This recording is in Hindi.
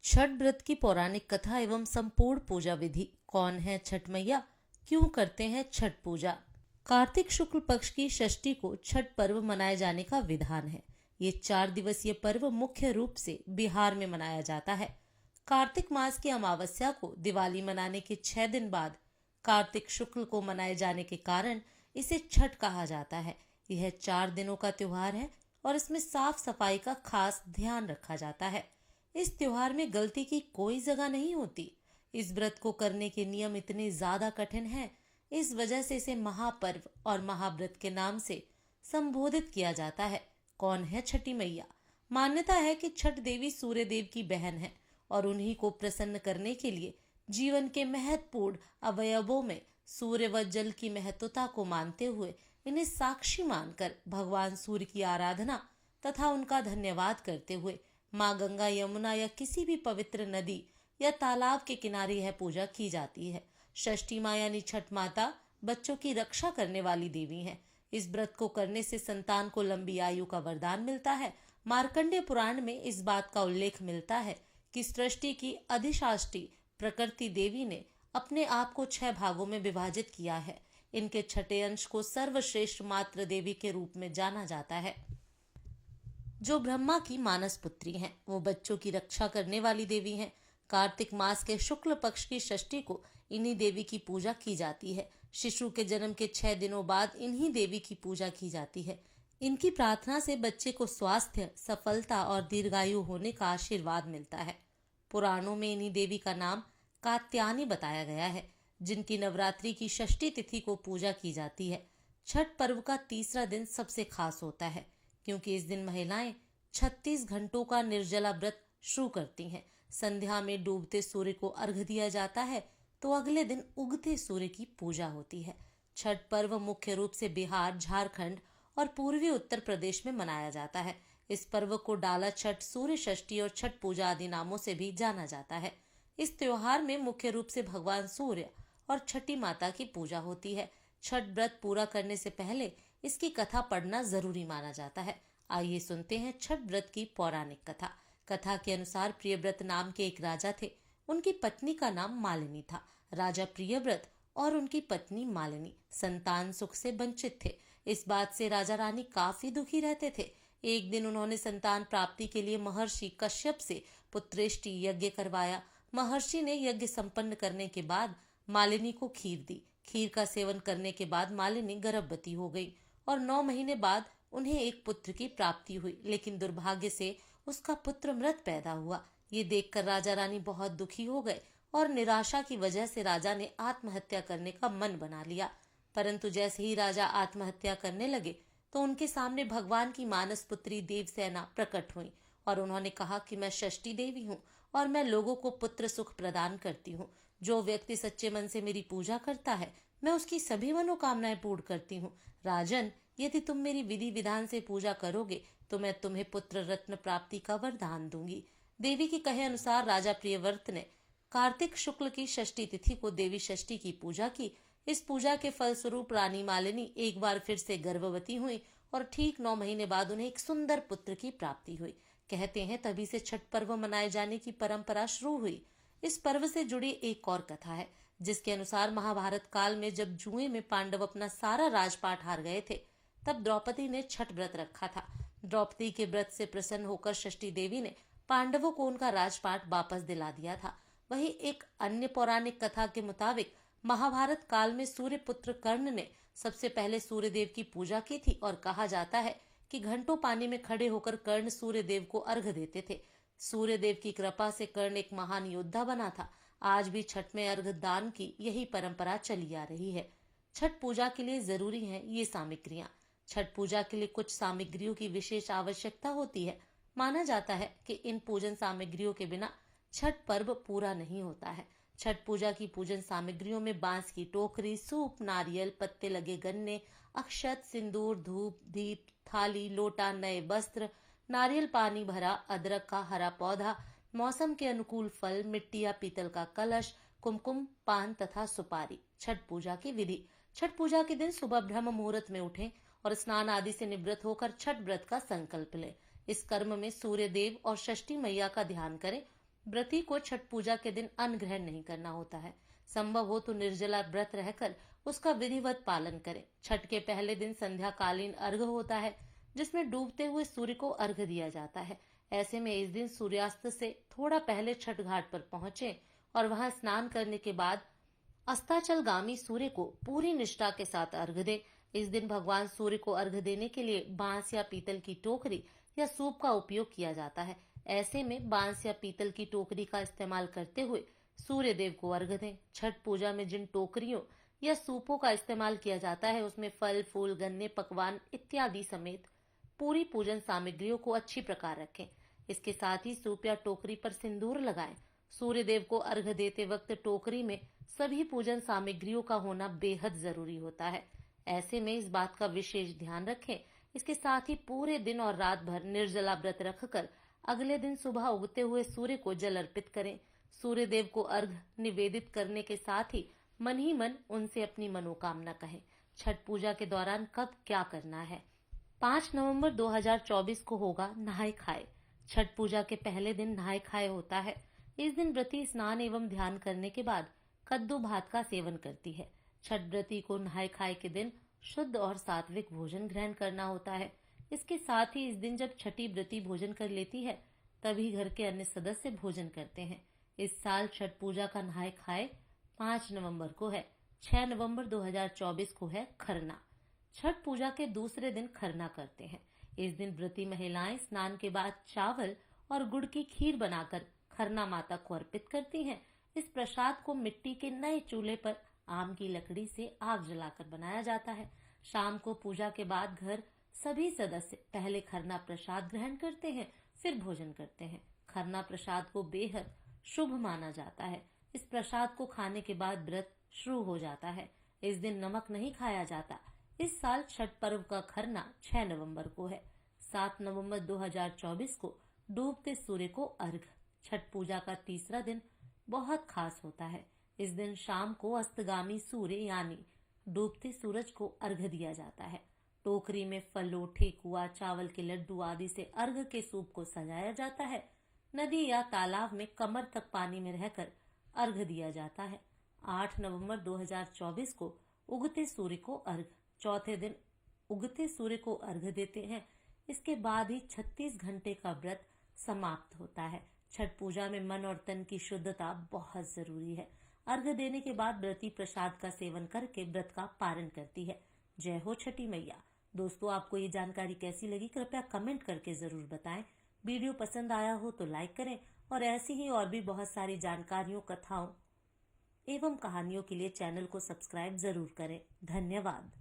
छठ व्रत की पौराणिक कथा एवं संपूर्ण पूजा विधि। कौन है छठ मैया, क्यों करते हैं छठ पूजा। कार्तिक शुक्ल पक्ष की षष्ठी को छठ पर्व मनाए जाने का विधान है। ये 4 दिवसीय पर्व मुख्य रूप से बिहार में मनाया जाता है। कार्तिक मास की अमावस्या को दिवाली मनाने के 6 दिन बाद कार्तिक शुक्ल को मनाए जाने के कारण इसे छठ कहा जाता है। यह 4 दिनों का त्योहार है और इसमें साफ सफाई का खास ध्यान रखा जाता है। इस त्योहार में गलती की कोई जगह नहीं होती। इस व्रत को करने के नियम इतने ज्यादा कठिन हैं, इस वजह से इसे महापर्व और महाव्रत के नाम से संबोधित किया जाता है। कौन है छठी मैया। मान्यता है कि छठ देवी सूर्य देव की बहन है और उन्हीं को प्रसन्न करने के लिए जीवन के महत्वपूर्ण अवयवों में सूर्य व जल की महत्वता को मानते हुए इन्हें साक्षी मानकर भगवान सूर्य की आराधना तथा उनका धन्यवाद करते हुए माँ गंगा, यमुना या किसी भी पवित्र नदी या तालाब के किनारे यह पूजा की जाती है। षष्ठी माँ यानी छठ माता बच्चों की रक्षा करने वाली देवी हैं। इस व्रत को करने से संतान को लंबी आयु का वरदान मिलता है। मार्कंडेय पुराण में इस बात का उल्लेख मिलता है कि सृष्टि की अधिशाष्टी प्रकृति देवी ने अपने आप को 6 भागों में विभाजित किया है। इनके छठे अंश को सर्वश्रेष्ठ मातृ देवी के रूप में जाना जाता है, जो ब्रह्मा की मानस पुत्री हैं। वो बच्चों की रक्षा करने वाली देवी हैं। कार्तिक मास के शुक्ल पक्ष की षष्ठी को इन्हीं देवी की पूजा की जाती है। शिशु के जन्म के 6 दिनों बाद इन्हीं देवी की पूजा की जाती है। इनकी प्रार्थना से बच्चे को स्वास्थ्य, सफलता और दीर्घायु होने का आशीर्वाद मिलता है। पुराणों में इन्हीं देवी का नाम कात्यायनी बताया गया है, जिनकी नवरात्रि की षष्ठी तिथि को पूजा की जाती है। छठ पर्व का तीसरा दिन सबसे खास होता है, क्योंकि इस दिन महिलाएं 36 घंटों का निर्जला व्रत शुरू करती हैं। संध्या में डूबते सूर्य को अर्घ्य दिया जाता है, तो अगले दिन उगते सूर्य की पूजा होती है। छठ पर्व मुख्य रूप से बिहार, झारखंड और पूर्वी उत्तर प्रदेश में मनाया जाता है। इस पर्व को डाला छठ, सूर्य षष्ठी और छठ पूजा आदि नामों से भी जाना जाता है। इस त्योहार में मुख्य रूप से भगवान सूर्य और छठी माता की पूजा होती है। छठ व्रत पूरा करने से पहले इसकी कथा पढ़ना जरूरी माना जाता है। आइए सुनते हैं छठ व्रत की पौराणिक कथा। कथा के अनुसार प्रियव्रत नाम के एक राजा थे। उनकी पत्नी का नाम मालिनी था। राजा प्रियव्रत और उनकी पत्नी मालिनी संतान सुख से वंचित थे। इस बात से राजा रानी काफी दुखी रहते थे। एक दिन उन्होंने संतान प्राप्ति के लिए महर्षि कश्यप से पुत्रेष्टि यज्ञ करवाया। महर्षि ने यज्ञ संपन्न करने के बाद मालिनी को खीर दी। खीर का सेवन करने के बाद मालिनी गर्भवती हो गई और 9 महीने बाद उन्हें एक पुत्र की प्राप्ति हुई, लेकिन दुर्भाग्य से उसका पुत्र मृत पैदा हुआ। ये देखकर राजा रानी बहुत दुखी हो गए और निराशा की वजह से राजा ने आत्महत्या करने का मन बना लिया। परंतु जैसे ही राजा आत्महत्या करने लगे तो उनके सामने भगवान की मानस पुत्री देवसेना प्रकट हुई और उन्होंने कहा कि मैं षष्ठी देवी हूँ और मैं लोगों को पुत्र सुख प्रदान करती हूँ। जो व्यक्ति सच्चे मन से मेरी पूजा करता है, मैं उसकी सभी मनोकामनाएं पूर्ण करती हूँ। राजन, यदि तुम मेरी विधि विधान से पूजा करोगे तो मैं तुम्हें पुत्र रत्न प्राप्ति का वरदान दूंगी। देवी के कहे अनुसार राजा प्रियव्रत ने कार्तिक शुक्ल की षष्ठी तिथि को देवी षष्ठी की पूजा की। इस पूजा के फलस्वरूप रानी मालिनी एक बार फिर से गर्भवती हुई और ठीक 9 महीने बाद उन्हें एक सुंदर पुत्र की प्राप्ति हुई। कहते हैं तभी से छठ पर्व मनाए जाने की परंपरा शुरू हुई। इस पर्व से जुड़ी एक और कथा है, जिसके अनुसार महाभारत काल में जब जुए में पांडव अपना सारा राजपाट हार गए थे, तब द्रौपदी ने छठ व्रत रखा था। द्रौपदी के व्रत से प्रसन्न होकर षष्ठी देवी ने पांडवों को उनका राजपाट वापस दिला दिया था। वहीं एक अन्य पौराणिक कथा के मुताबिक महाभारत काल में सूर्य पुत्र कर्ण ने सबसे पहले सूर्य देव की पूजा की थी और कहा जाता है कि घंटों पानी में खड़े होकर कर्ण सूर्य देव को अर्घ्य देते थे। सूर्य देव की कृपा से कर्ण एक महान योद्धा बना था। आज भी छठ में अर्घ्य दान की यही परंपरा चली आ रही है। छठ पूजा के लिए जरूरी है ये सामग्रियां। छठ पूजा के लिए कुछ सामग्रियों की विशेष आवश्यकता होती है। माना जाता है कि इन पूजन सामग्रियों के बिना छठ पर्व पूरा नहीं होता है। छठ पूजा की पूजन सामग्रियों में बांस की टोकरी, सूप, नारियल, पत्ते लगे गन्ने, अक्षत, सिंदूर, धूप, दीप, थाली, लोटा, नए वस्त्र, नारियल पानी भरा, अदरक का हरा पौधा, मौसम के अनुकूल फल, मिट्टी या पीतल का कलश, कुमकुम, पान तथा सुपारी। छठ पूजा की विधि। छठ पूजा के दिन सुबह ब्रह्म मुहूर्त में उठें और स्नान आदि से निवृत्त होकर छठ व्रत का संकल्प लें। इस कर्म में सूर्य देव और षष्ठी मैया का ध्यान करें। व्रती को छठ पूजा के दिन अन्न ग्रहण नहीं करना होता है। संभव हो तो निर्जला व्रत रहकर उसका विधिवत पालन करें। छठ के पहले दिन संध्याकालीन अर्घ होता है, जिसमें डूबते हुए सूर्य को अर्घ दिया जाता है। ऐसे में इस दिन सूर्यास्त से थोड़ा पहले छठ घाट पर पहुंचे और वहां स्नान करने के बाद अस्ताचलगामी सूर्य को पूरी निष्ठा के साथ अर्घ दे। इस दिन भगवान सूर्य को अर्घ देने के लिए बांस या पीतल की टोकरी या सूप का उपयोग किया जाता है। ऐसे में बांस या पीतल की टोकरी का इस्तेमाल करते हुए सूर्य देव को अर्घ दें। छठ पूजा में जिन टोकरियों या सूपों का इस्तेमाल किया जाता है, उसमें फल, फूल, गन्ने, पकवान इत्यादि समेत पूरी पूजन सामग्रियों को अच्छी प्रकार रखें। इसके साथ ही सूप या टोकरी पर सिंदूर लगाएं। सूर्य देव को अर्घ देते वक्त टोकरी में सभी पूजन सामग्रियों का होना बेहद जरूरी होता है। ऐसे में इस बात का विशेष ध्यान रखें। इसके साथ ही पूरे दिन और रात भर निर्जला व्रत रखकर अगले दिन सुबह उगते हुए सूर्य को जल अर्पित करें। सूर्य देव को अर्घ निवेदित करने के साथ ही मन उनसे अपनी मनोकामना कहें। छठ पूजा के दौरान कब क्या करना है? 5 नवंबर 2024 को होगा नहाय खाए। छठ पूजा के पहले दिन नहाय खाए होता है। इस दिन व्रती स्नान एवं ध्यान करने के बाद कद्दू भात का सेवन करती है। छठ व्रती को नहाय खाए के दिन शुद्ध और सात्विक भोजन ग्रहण करना होता है। इसके साथ ही इस दिन जब छठी व्रती भोजन कर लेती है, तभी घर के अन्य सदस्य भोजन करते हैं। इस साल छठ पूजा का नहाय खाए 5 नवंबर को है। 6 नवंबर 2024 को है खरना। छठ पूजा के दूसरे दिन खरना करते हैं। इस दिन व्रती महिलाएं स्नान के बाद चावल और गुड़ की खीर बनाकर खरना माता को अर्पित करती हैं। इस प्रसाद को मिट्टी के नए चूल्हे पर आम की लकड़ी से आग जलाकर बनाया जाता है। शाम को पूजा के बाद घर सभी सदस्य पहले खरना प्रसाद ग्रहण करते हैं, फिर भोजन करते हैं। खरना प्रसाद को बेहद शुभ माना जाता है। इस प्रसाद को खाने के बाद व्रत शुरू हो जाता है। इस दिन नमक नहीं खाया जाता। इस साल छठ पर्व का खरना 6 नवंबर को है। 7 नवंबर 2024 को डूबते सूर्य को अर्घ। छठ पूजा का तीसरा दिन बहुत खास होता है। इस दिन शाम को अस्तगामी सूर्य यानी डूबते सूरज को अर्घ दिया जाता है। टोकरी में फलों, ठेकुआ, चावल के लड्डू आदि से अर्घ के सूप को सजाया जाता है। नदी या तालाब में कमर तक पानी में रहकर अर्घ दिया जाता है। 8 नवंबर 2024 को उगते सूर्य को अर्घ। चौथे दिन उगते सूर्य को अर्घ देते हैं। इसके बाद ही 36 घंटे का व्रत समाप्त होता है। छठ पूजा में मन और तन की शुद्धता बहुत जरूरी है। अर्घ देने के बाद व्रती प्रसाद का सेवन करके व्रत का पारण करती है। जय हो छठी मैया। दोस्तों, आपको ये जानकारी कैसी लगी कृपया कमेंट करके जरूर बताएं। वीडियो पसंद आया हो तो लाइक करें और ऐसी ही और भी बहुत सारी जानकारियों, कथाओं एवं कहानियों के लिए चैनल को सब्सक्राइब जरूर करें। धन्यवाद।